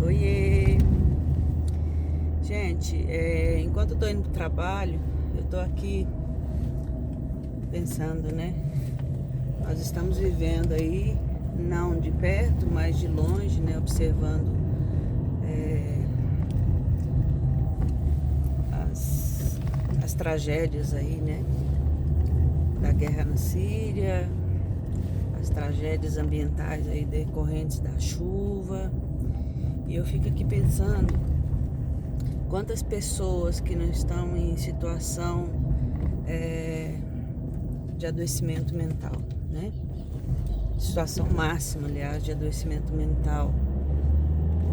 Oiê! Gente, enquanto eu tô indo pro trabalho, eu tô aqui pensando, né? Nós estamos vivendo aí, não de perto, mas de longe, né? Observando as, as tragédias aí, né? Da guerra na Síria, as tragédias ambientais aí decorrentes da chuva. E eu fico aqui pensando quantas pessoas que não estão em situação de adoecimento mental, né? Situação máxima, aliás, de adoecimento mental,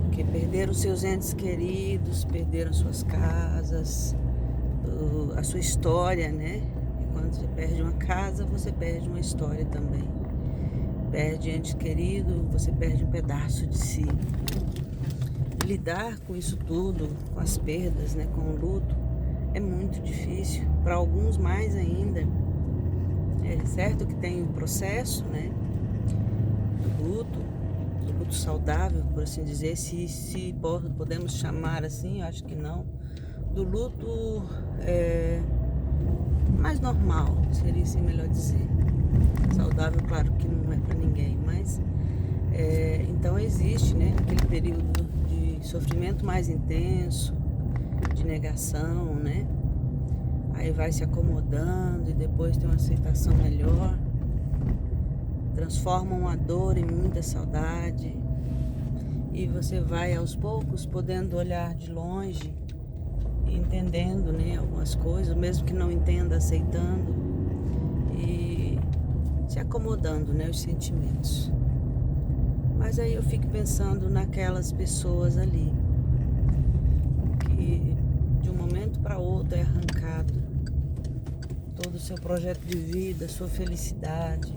porque perderam seus entes queridos, perderam suas casas, a sua história, né? E quando você perde uma casa, você perde uma história também. Perde ente querido, você perde um pedaço de si. Lidar com isso tudo, com as perdas, né, com o luto, é muito difícil. Para alguns mais ainda. É certo que tem o processo, né, do luto saudável, por assim dizer, se podemos chamar assim, eu acho que não. Do luto mais normal, seria assim melhor dizer. Saudável, claro que não é para ninguém, mas então existe, né, aquele período de sofrimento mais intenso, de negação, né? Aí vai se acomodando e depois tem uma aceitação melhor. Transformam a dor em muita saudade. E você vai aos poucos podendo olhar de longe e entendendo, né, algumas coisas, mesmo que não entenda, aceitando e se acomodando, né, os sentimentos. Mas aí eu fico pensando naquelas pessoas ali que de um momento para outro é arrancado todo o seu projeto de vida, sua felicidade,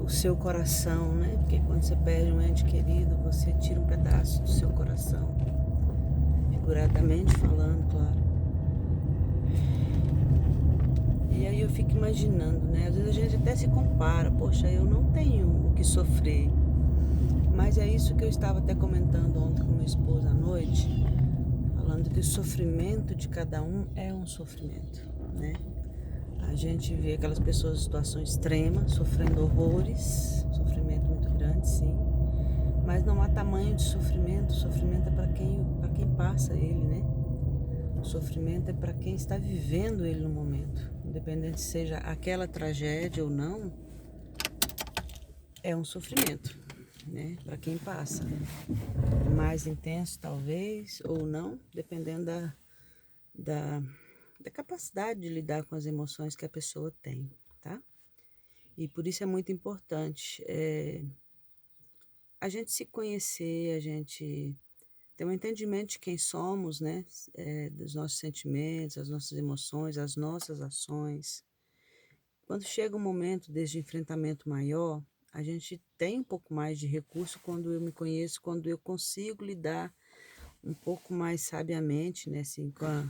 o seu coração, né? Porque quando você perde um ente querido, você tira um pedaço do seu coração, figuradamente falando, claro. E aí eu fico imaginando, né? Às vezes a gente até se compara, poxa, eu não tenho o que sofrer. Mas é isso que eu estava até comentando ontem com minha esposa à noite, falando que o sofrimento de cada um é um sofrimento, né? A gente vê aquelas pessoas em situação extrema, sofrendo horrores, sofrimento muito grande, sim. Mas não há tamanho de sofrimento. O sofrimento é para quem passa ele, né? O sofrimento é para quem está vivendo ele no momento. Independente seja aquela tragédia ou não, é um sofrimento, né? Para quem passa. Mais intenso, talvez, ou não, dependendo da, da capacidade de lidar com as emoções que a pessoa tem, tá? E por isso é muito importante a gente se conhecer, a gente ter um entendimento de quem somos, né? Dos nossos sentimentos, as nossas emoções, as nossas ações. Quando chega um momento desse enfrentamento maior, a gente tem um pouco mais de recurso quando eu me conheço, quando eu consigo lidar um pouco mais sabiamente, né? Assim, com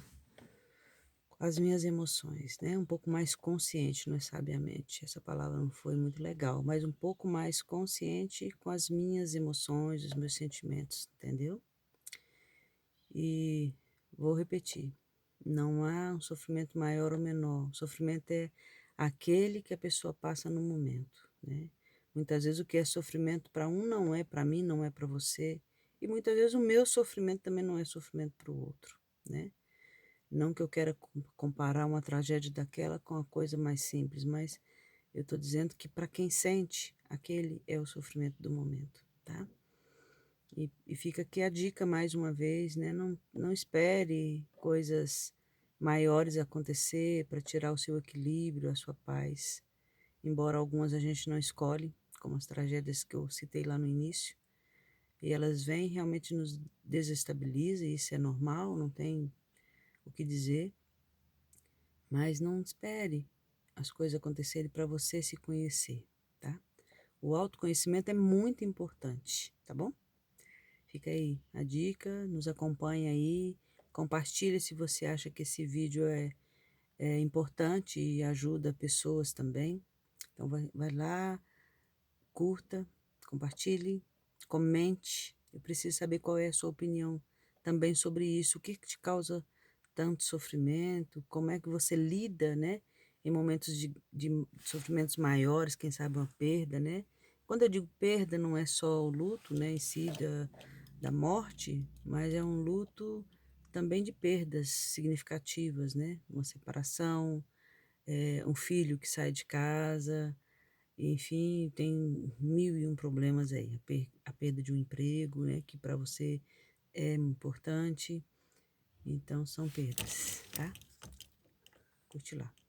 as minhas emoções, né? Um pouco mais consciente, não é sabiamente, essa palavra não foi muito legal, mas um pouco mais consciente com as minhas emoções, os meus sentimentos, entendeu? E vou repetir, não há um sofrimento maior ou menor, o sofrimento é aquele que a pessoa passa no momento, né? Muitas vezes o que é sofrimento para um não é para mim, não é para você, e muitas vezes o meu sofrimento também não é sofrimento para o outro, né? Não que eu queira comparar uma tragédia daquela com a coisa mais simples, mas eu estou dizendo que para quem sente, aquele é o sofrimento do momento, tá? E fica aqui a dica mais uma vez, né? Não espere coisas maiores acontecer para tirar o seu equilíbrio, a sua paz. Embora algumas a gente não escolhe, como as tragédias que eu citei lá no início, e elas vêm realmente nos desestabilizam, e isso é normal, não tem o que dizer. Mas não espere as coisas acontecerem para você se conhecer, tá? O autoconhecimento é muito importante, tá bom? Fica aí a dica, nos acompanha aí, compartilha se você acha que esse vídeo é importante e ajuda pessoas também. Então vai lá, curta, compartilhe, comente. Eu preciso saber qual é a sua opinião também sobre isso. O que que te causa tanto sofrimento? Como é que você lida, né, em momentos de sofrimentos maiores, quem sabe uma perda, né? Quando eu digo perda, não é só o luto, né, em si da morte, mas é um luto também de perdas significativas, né? Uma separação, um filho que sai de casa, enfim, tem mil e um problemas aí. A perda de um emprego, né, que para você é importante. Então são perdas, tá? Curte lá.